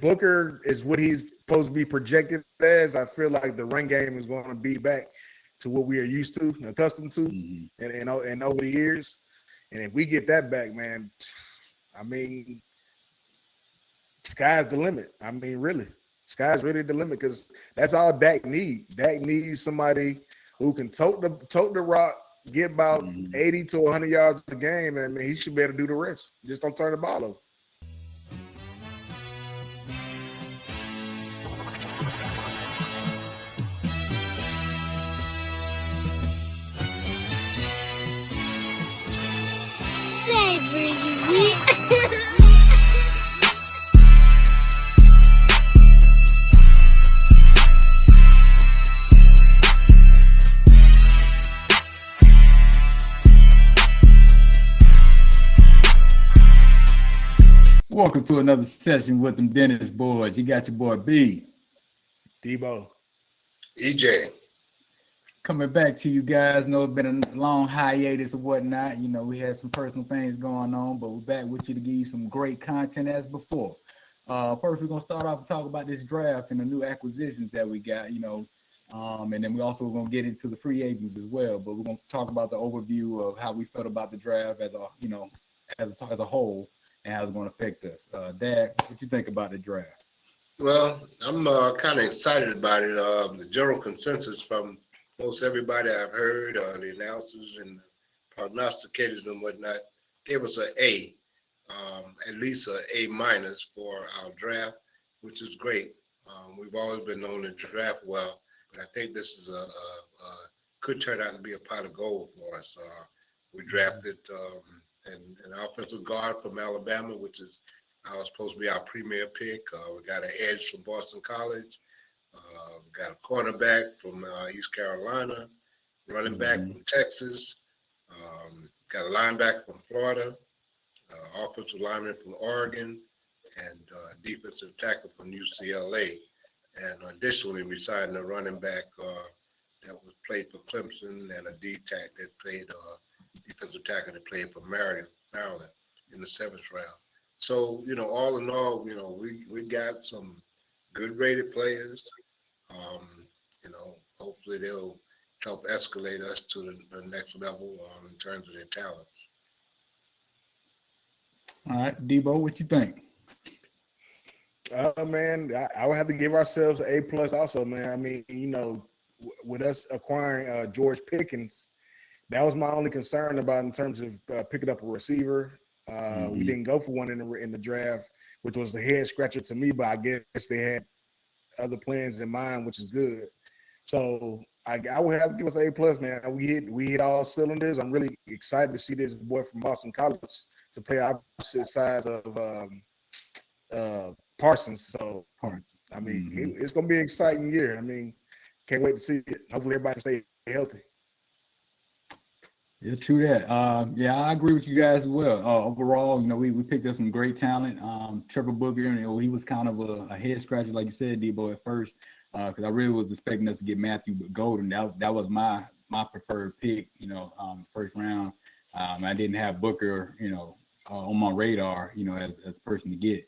Booker is what he's supposed to be projected as, I feel like the run game is going to be back to what we are used to, accustomed to, and over the years. And if we get that back, man, I mean, sky's the limit. I mean, really, sky's really the limit because that's all Dak needs. Dak needs somebody who can tote the rock, get about 80 to 100 yards a game, and he should be able to do the rest. Just don't turn the ball over. Welcome to another session with them Dennis Boyz. You got your boy B. Debo. EJ. Coming back to you guys. Know it's been a long hiatus or whatnot. You know, we had some personal things going on, but we're back with you to give you some great content as before. First, we're going to start off and talk about this draft and the new acquisitions that we got, and then we also going to get into the free agents as well. But we're going to talk about the overview of how we felt about the draft as a whole. And how it's going to affect us. Dad, what you think about the draft? Well, I'm kind of excited about it. The general consensus from most everybody I've heard, the announcers and prognosticators and whatnot, gave us an A, at least an A minus for our draft, which is great. We've always been known to draft well, but I think this is could turn out to be a pot of gold for us. We drafted an offensive guard from Alabama, which is supposed to be our premier pick. We got an edge from Boston College. We got a cornerback from East Carolina, running back from Texas. Got a linebacker from Florida, offensive lineman from Oregon, and defensive tackle from UCLA. And additionally, we signed a running back that was played for Clemson and a D-tack that played defensive tackle that played for Maryland in the 7th round. So, all in all, we got some good rated players. Hopefully they'll help escalate us to the next level in terms of their talents. All right, Debo, what you think? Man, I would have to give ourselves an A+ also, man. I mean, with us acquiring George Pickens, that was my only concern about in terms of picking up a receiver. We didn't go for one in the draft, which was the head scratcher to me, but I guess they had other plans in mind, which is good. So I would have to give us an A+, man. We hit all cylinders. I'm really excited to see this boy from Boston College to play opposite sides of Parsons. So I mean, it's gonna be an exciting year. I mean, can't wait to see it. Hopefully everybody stay healthy. Yeah, true that. I agree with you guys as well. Overall, we picked up some great talent. Trevor Booker, he was kind of a head scratcher, like you said, Debo, at first, because I really was expecting us to get Matthew Golden. That was my preferred pick, first round. I didn't have Booker, on my radar, as a person to get.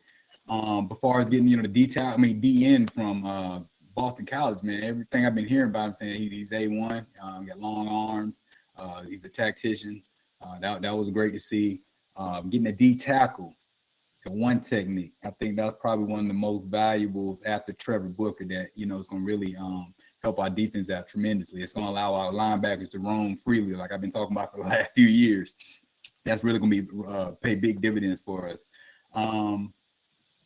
As far as getting, the DN from Boston College, man, everything I've been hearing about him saying he's A1, got long arms. He's a tactician. That was great to see. Getting a D tackle, the one technique. I think that's probably one of the most valuables after Trevor Booker that, is going to really help our defense out tremendously. It's going to allow our linebackers to roam freely, like I've been talking about for the last few years. That's really going to be pay big dividends for us.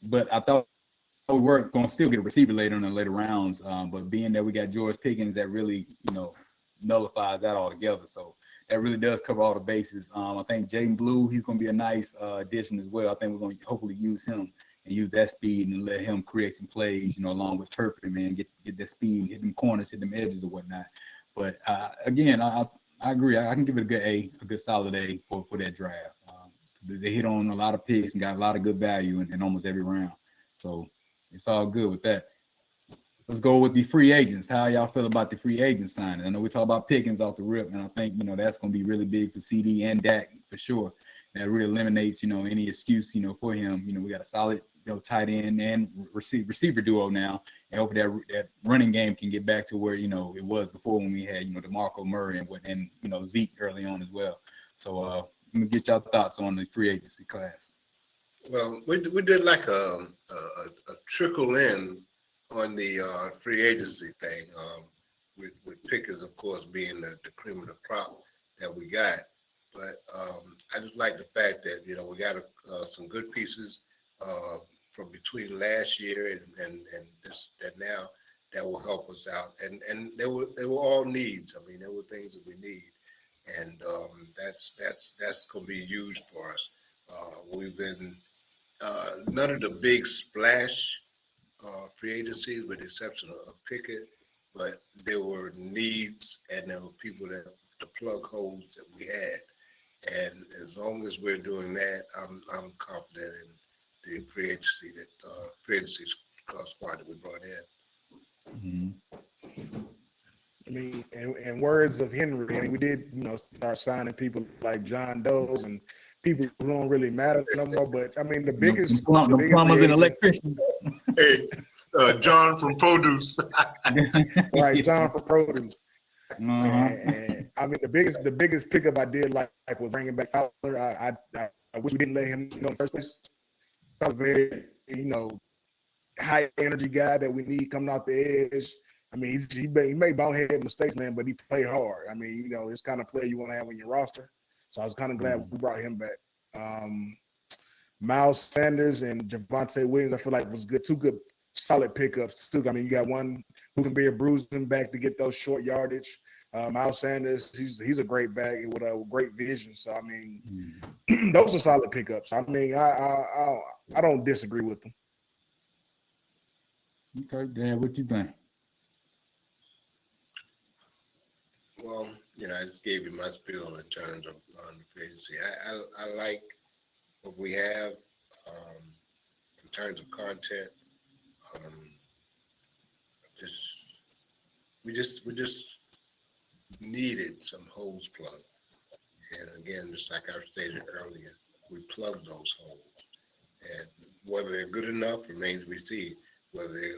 But I thought we were going to still get a receiver later in the later rounds. But being that we got George Pickens, that really, nullifies that altogether. So that really does cover all the bases. I think Jaden Blue, he's going to be a nice addition as well. I think we're going to hopefully use him and use that speed and let him create some plays, along with Turpin, man, get that speed, hit them corners, hit them edges or whatnot. But again, I agree. I can give it a good A, a good solid A for that draft. They hit on a lot of picks and got a lot of good value in almost every round. So it's all good with that. Let's go with the free agents. How y'all feel about the free agent signing? I know we talk about Pickens off the rip, and I think, that's going to be really big for CD and Dak for sure. That really eliminates, any excuse, for him. We got a solid tight end and receiver duo now, and hopefully that running game can get back to where it was before when we had DeMarco Murray and Zeke early on as well. So let me get y'all thoughts on the free agency class. Well, we did like a trickle in on the free agency thing, with Pickens, of course, being the cream of the crop that we got. But I just like the fact that we got some good pieces from between last year and this and now that will help us out. And they were all needs. I mean, there were things that we need, and that's going to be huge for us. We've been none of the big splash free agencies, with the exception of Pickett, but there were needs and there were people that to plug holes that we had. And as long as we're doing that, I'm confident in the free agency squad that we brought in. Mm-hmm. I mean, in words of Henry, I mean, we did, start signing people like John Doe's and people who don't really matter no more. But I mean, the biggest plumbers and electricians. Hey, John from Produce. Right, John from Produce. Uh-huh. And I mean, the biggest pickup I did like was bringing back Fowler. I wish we didn't let him in the first place. That was very, high energy guy that we need coming off the edge. I mean, he made bonehead mistakes, man, but he played hard. I mean, it's kind of player you want to have on your roster. So I was kind of glad we brought him back. Miles Sanders and Javonte Williams, I feel like was good. Two good, solid pickups too. I mean, you got one who can be a bruising back to get those short yardage. Miles Sanders, he's a great back with a great vision. So I mean, those are solid pickups. I mean, I don't disagree with them. Okay, Dan, what you think? Well, I just gave you my spiel in terms of the free agency. I like what we have in terms of content. We just needed some holes plugged, and again, just like I stated earlier, we plugged those holes, and whether they're good enough remains to be seen. Whether they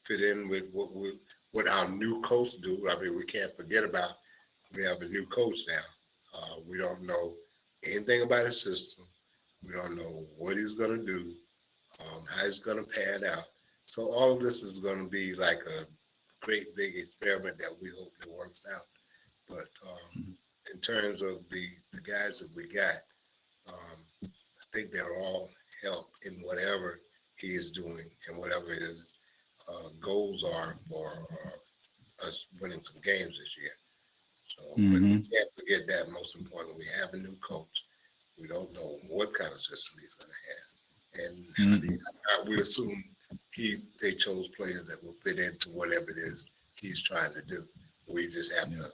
fit in with what our new coach do. I mean, we can't forget about we have a new coach now. We don't know anything about his system. We don't know what he's going to do, how he's going to pan out. So all of this is going to be like a great big experiment that we hope that works out. But in terms of the guys that we got, I think they're all help in whatever he is doing and whatever his goals are for us winning some games this year. So, but we can't forget that. Most importantly, we have a new coach. We don't know what kind of system he's going to have, and we assume they chose players that will fit into whatever it is he's trying to do. We just have to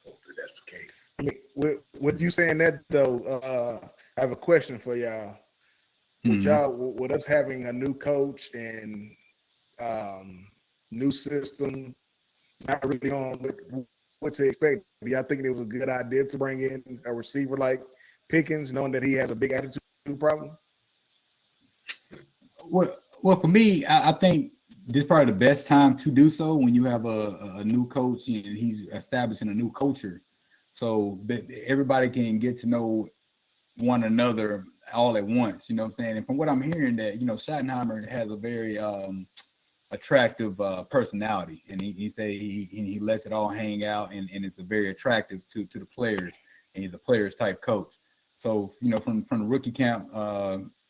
hope that that's the case. I mean, with you saying that though, I have a question for y'all. With us having a new coach and new system, not really on what to expect. Do y'all think it was a good idea to bring in a receiver like Pickens, knowing that he has a big attitude problem? Well, for me, I think this is probably the best time to do so when you have a new coach and he's establishing a new culture, so that everybody can get to know one another all at once. You know what I'm saying? And from what I'm hearing, that Schottenheimer has a very attractive personality, and he say he lets it all hang out, and it's a very attractive to the players, and he's a players type coach. So from the rookie camp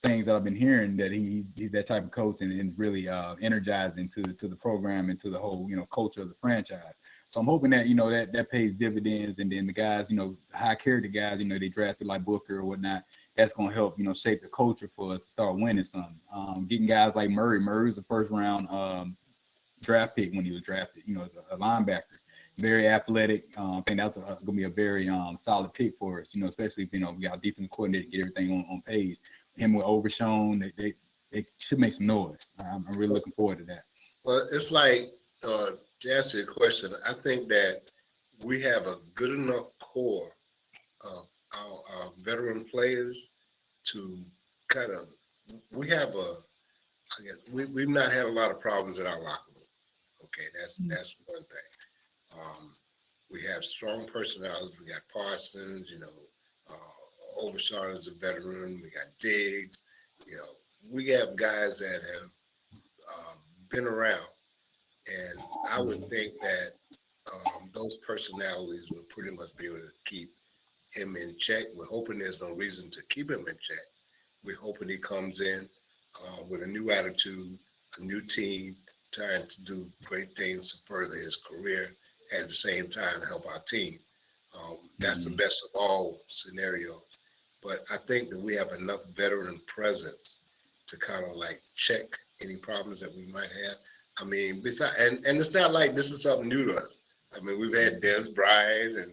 things that I've been hearing, that he's that type of coach, and really energizing to the program and to the whole culture of the franchise. So I'm hoping that that pays dividends, and then the guys, high character guys, they drafted like Booker or whatnot, that's going to help shape the culture for us to start winning something. Getting guys like Murray was the first round draft pick when he was drafted, as a linebacker, very athletic. I think that's going to be a very solid pick for us, especially if we got a defensive coordinator to get everything on page. Him with Overshown, they should make some noise. I'm really looking forward to that. Well, it's like, to answer your question, I think that we have a good enough core of our veteran players to kind of we have I guess we've not had a lot of problems in our locker room. Okay, that's one thing. We have strong personalities. We got Parsons, Overshawn is a veteran. We got Diggs. We have guys that have been around, and I would think that those personalities will pretty much be able to keep him in check. We're hoping there's no reason to keep him in check. We're hoping he comes in with a new attitude, a new team, trying to do great things to further his career, and at the same time help our team. That's the best of all scenarios. But I think that we have enough veteran presence to kind of like check any problems that we might have. I mean, besides, and it's not like this is something new to us. I mean, we've had Des Bryant and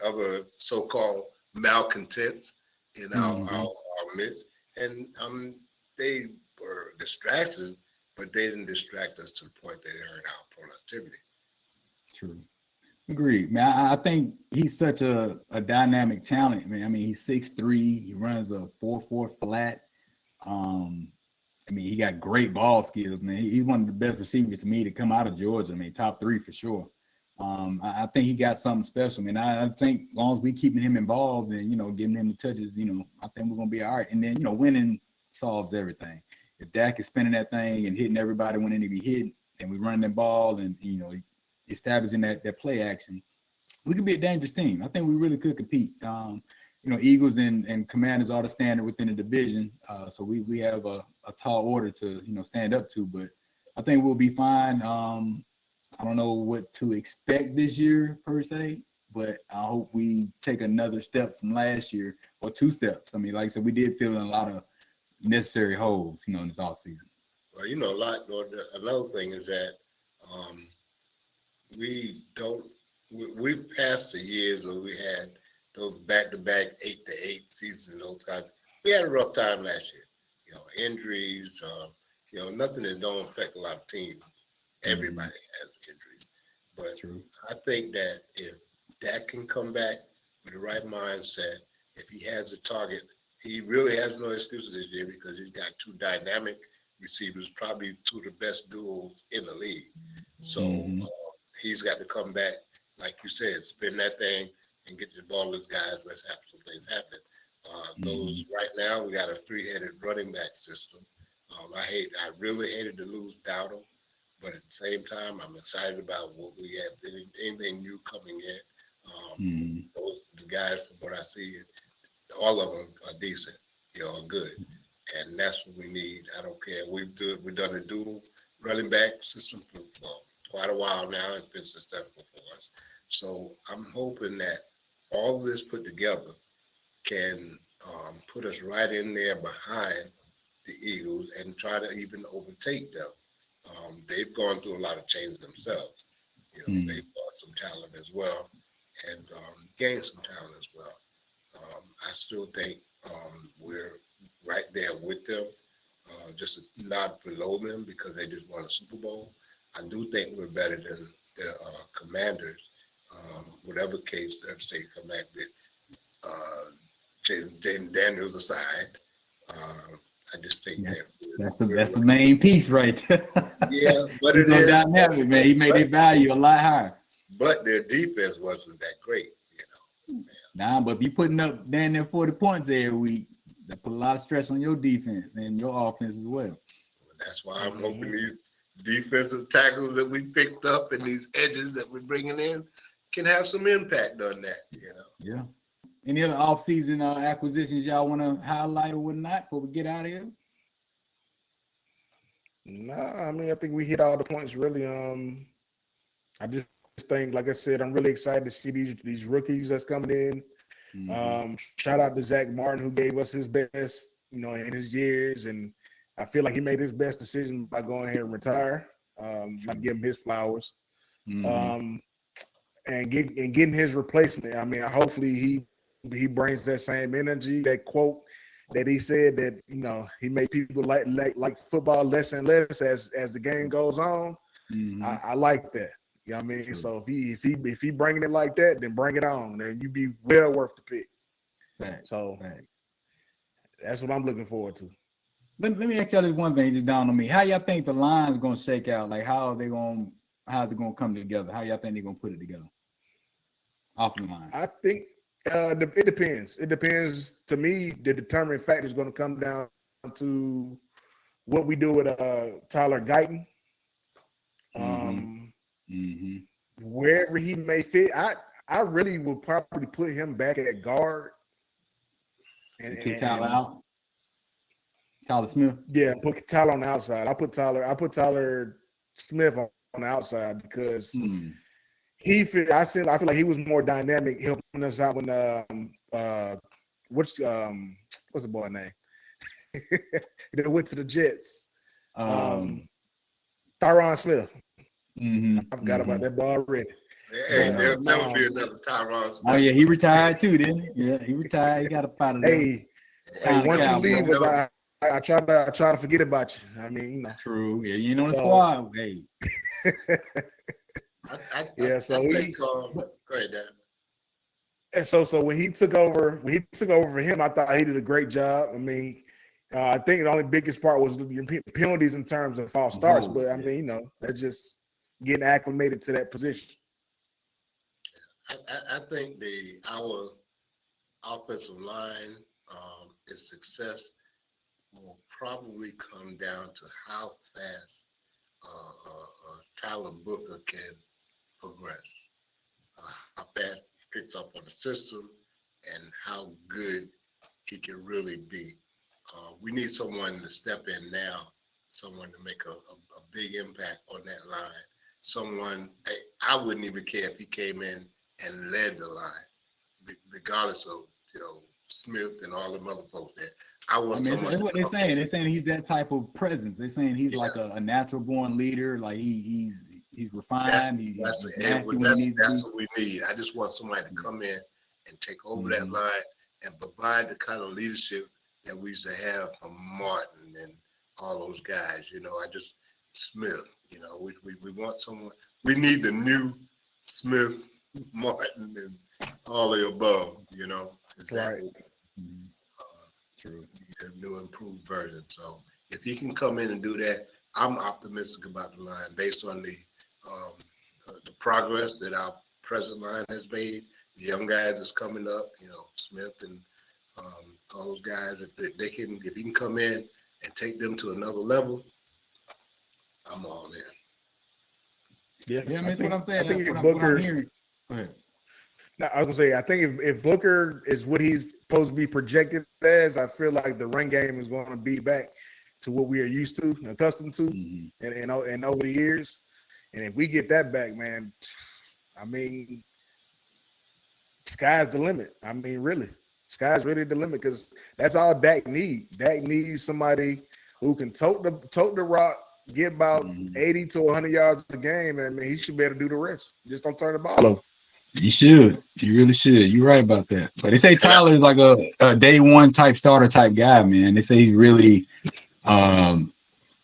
other so-called malcontents in our midst, and they were distracted, but they didn't distract us to the point that it hurt our productivity. True. Agreed, man. I think he's such a dynamic talent, man. I mean, he's 6'3", he runs a 4.4 flat. I mean, he got great ball skills, man. He's one of the best receivers to me to come out of Georgia. I mean, top 3 for sure. I think he got something special, man. I think as long as we keeping him involved and, giving him the touches, I think we're going to be all right. And then, winning solves everything. If Dak is spinning that thing and hitting everybody when they need to be hit, and we running the ball and, establishing that play action, we could be a dangerous team. I think we really could compete. Eagles and Commanders are the standard within the division. So we have a tall order to, stand up to, but I think we'll be fine. I don't know what to expect this year per se, but I hope we take another step from last year or 2 steps. I mean, like I said, we did fill in a lot of necessary holes, in this offseason. Well, another thing is that we've passed the years where we had those back-to-back 8-8 seasons and those times. We had a rough time last year. Injuries, nothing that don't affect a lot of teams. Everybody has injuries. But True. I think that if Dak can come back with the right mindset, if he has a target, he really has no excuses this year because he's got 2 dynamic receivers, probably 2 of the best duels in the league. So he's got to come back, like you said, spin that thing and get the ball to his guys. Let's have some things happen. Those right now, we got a 3-headed running back system. I really hated to lose Dowdle, but at the same time, I'm excited about what we have, anything new coming in. Those the guys, from what I see, all of them are decent, are good, and that's what we need. I don't care. We've done a dual running back system for quite a while now. It's been successful for us. So I'm hoping that all of this put together can put us right in there behind the Eagles and try to even overtake them. They've gone through a lot of change themselves. They've lost some talent as well and gained some talent as well. I still think we're right there with them, just not below them because they just won a Super Bowl. I do think we're better than the Commanders. Whatever case that they come back with, Dem Daniels aside, I just think that's the main piece right there. Yeah, but it's no dynamic, man. He made their value a lot higher. But their defense wasn't that great, Nah, but if you putting up damn near 40 points every week, that put a lot of stress on your defense and your offense as well. That's why I'm hoping these defensive tackles that we picked up and these edges that we're bringing in can have some impact on that, Yeah. Any other offseason acquisitions y'all want to highlight or whatnot before we get out of here? Nah, I mean, I think we hit all the points really. I just think, like I said, I'm really excited to see these rookies that's coming in. Shout out to Zach Martin, who gave us his best, in his years, and I feel like he made his best decision by going ahead and retire. I give him his flowers. And getting his replacement. I mean, hopefully he brings that same energy. That quote that he said that he made people like football less and less as the game goes on. I like that. You know what I mean? True. So if he bringing it like that, then bring it on, and you be well worth the pick. Thanks. So that's what I'm looking forward to. Let me ask y'all this one thing just down on me. How y'all think the line's gonna shake out? Like how's it gonna come together? How y'all think they're gonna put it together? Off the line. I think it depends. It depends. To me, the determining factor is going to come down to what we do with Tyler Guyton. Wherever he may fit, I really would probably put him back at guard. And Tyler out. Tyler Smith. Yeah, put Tyler on the outside. I put Tyler Smith on the outside because I feel like he was more dynamic, helping us out when what's the boy name? They went to the Jets. Tyron Smith. I forgot about that ball already. Hey, there'll never be another Tyron Smith. Oh yeah, he retired too, didn't he? Yeah, he retired. He got a pot of that. Hey, once you leave, I try to forget about you. I mean, you know. True. Yeah, you ain't on the squad. Hey. I think, go ahead, Dan. And so when he took over for him, I thought he did a great job. I mean, I think the only biggest part was the penalties in terms of false starts. But I mean, you know, that's just getting acclimated to that position. I think our offensive line, its success will probably come down to how fast Tyler Booker can progress, how fast he picks up on the system, and how good he can really be. We need someone to step in now, someone to make a big impact on that line. Someone, I wouldn't even care if he came in and led the line, regardless of Smith and all them other folks there. That's what they're saying. They're saying he's that type of presence. They're saying he's like a natural born leader. Like he's refined. That's what we need. I just want somebody to come in and take over that line and provide the kind of leadership that we used to have from Martin and all those guys. Smith. We want someone. We need the new Smith, Martin, and all the above. Exactly. Right. True. A new improved version. So if he can come in and do that, I'm optimistic about the line based on the progress that our present line has made. The young guys that's coming up, Smith and all those guys. If he can come in and take them to another level, I'm all in. Yeah, I mean, that's what I'm saying. I think if Booker. Go ahead. No, I was gonna say, I think if Booker is what he's supposed to be projected as, I feel like the run game is going to be back to what we are used to, accustomed to, and over the years. And if we get that back, man, I mean, sky's the limit. I mean, really, sky's really the limit because that's all Dak needs. Dak needs somebody who can tote the rock, get about 80 to 100 yards a game, and I mean, he should be able to do the rest. Just don't turn the ball over. You should. You really should. You're right about that. But they say Tyler is like a day one type starter type guy, man. They say he's really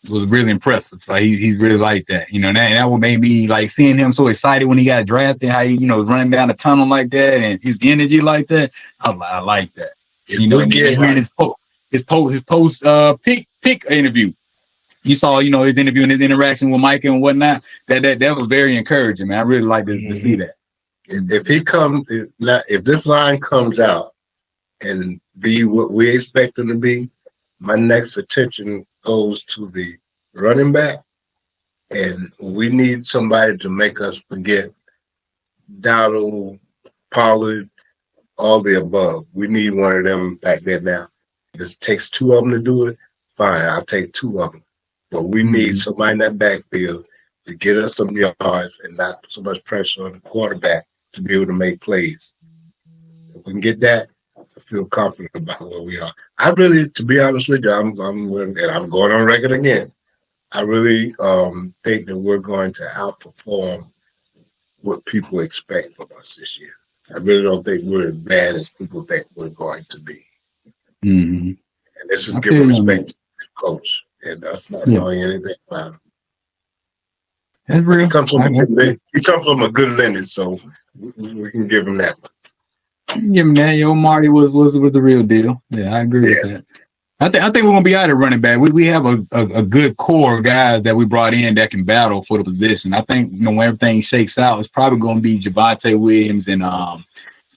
was really impressive. Like he's really like that. And that what made me like seeing him so excited when he got drafted, how he, running down the tunnel like that and his energy like that. I like that. Hearing his post pick interview. You saw, his interview and his interaction with Mike and whatnot. That was very encouraging, man. I really like to see that. If this line comes out and be what we expect him to be, my next attention goes to the running back, and we need somebody to make us forget Dowdle, Pollard, all the above. We need one of them back there now. If it takes two of them to do it, fine, I'll take two of them. But we need somebody in that backfield to get us some yards and not so much pressure on the quarterback to be able to make plays. If we can get that, I feel confident about where we are. I really, to be honest with you, I'm going on record again. I really think that we're going to outperform what people expect from us this year. I really don't think we're as bad as people think we're going to be. And this is giving respect to the coach and us not knowing anything about him. That's real. He comes from a good lineage, so we can give him that. Give him that. Marty was the real deal. Yeah, I agree with that. I think we're gonna be out of running back. We have a good core of guys that we brought in that can battle for the position. I think when everything shakes out, it's probably gonna be Javonte Williams and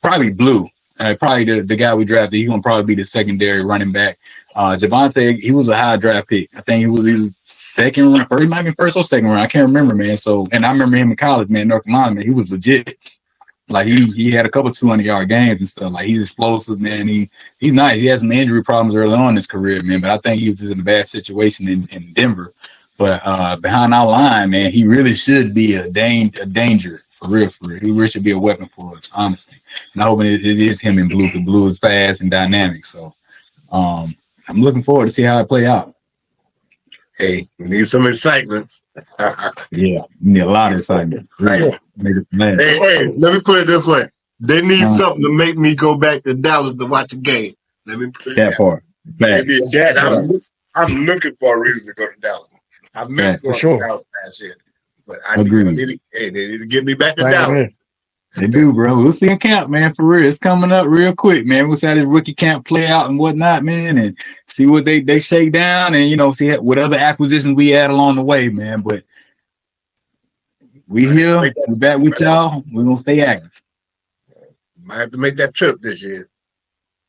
probably Blue. Probably the guy we drafted. He's gonna probably be the secondary running back. Javonte, he was a high draft pick. I think he was his second round, or he might be first or second round. I can't remember, man. So, and I remember him in college, man, North Carolina, man. He was legit. Like he had a couple 200-yard games and stuff. Like he's explosive, man. He's nice. He had some injury problems early on in his career, man. But I think he was just in a bad situation in Denver. But behind our line, man, he really should be a danger for real. He really should be a weapon for us, honestly. And I hope it is him in Blue. Because Blue is fast and dynamic. So I'm looking forward to see how it play out. Hey, we need some excitement. Yeah, we need a lot of excitement. Right. Hey, let me put it this way. They need something to make me go back to Dallas to watch a game. Let me put it that part. I'm looking for a reason to go to Dallas. I missed going to Dallas last year. But they need to get me back to Dallas. They do, bro. We'll see in camp, man, for real. It's coming up real quick, man. We'll see how this rookie camp play out and whatnot, man, and see what they shake down and, see what other acquisitions we add along the way, man. But we here. We're back with y'all. We're going to stay active. Might have to make that trip this year.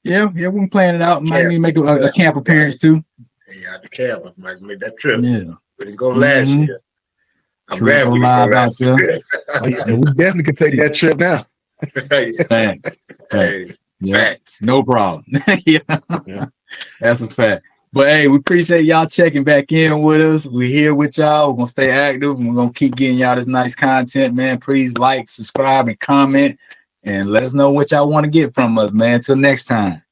Yeah, we can plan it out. Might need to make a camp appearance, too. Yeah, the camp. I might make that trip. Yeah. We didn't go last year. I'm glad we didn't go last year. We definitely could take that trip now. Thanks. Yeah, no problem. Yeah, that's a fact. But hey, we appreciate y'all checking back in with us. We're here with y'all. We're gonna stay active and we're gonna keep getting y'all this nice content, man. Please like, subscribe, and comment, and let us know what y'all want to get from us, man. Till next time.